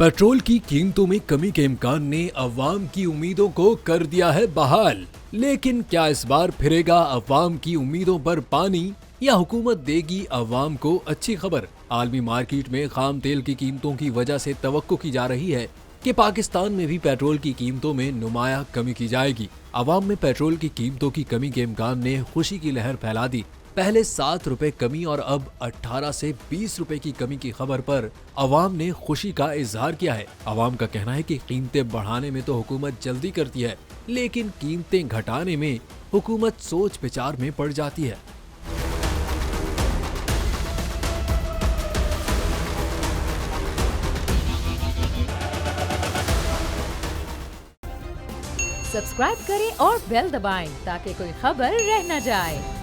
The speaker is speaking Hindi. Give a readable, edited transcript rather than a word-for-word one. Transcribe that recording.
पेट्रोल की कीमतों में कमी के इम्कान ने अवाम की उम्मीदों को कर दिया है बहाल। लेकिन क्या इस बार फिरेगा अवाम की उम्मीदों पर पानी या हुकूमत देगी अवाम को अच्छी खबर? आलमी मार्केट में खाम तेल की कीमतों की वजह से तवक्को की जा रही है कि पाकिस्तान में भी पेट्रोल की कीमतों में नुमाया कमी की जाएगी। अवाम में पेट्रोल की कीमतों की कमी के इम्कान ने खुशी की लहर फैला दी। पहले 7 रुपए कमी और अब 18 से 20 रुपए की कमी की खबर पर अवाम ने खुशी का इजहार किया है। अवाम का कहना है कि कीमतें बढ़ाने में तो हुकूमत जल्दी करती है, लेकिन कीमतें घटाने में हुकूमत सोच विचार में पड़ जाती है। सब्सक्राइब करें और बेल दबाएं ताकि कोई खबर रह न जाए।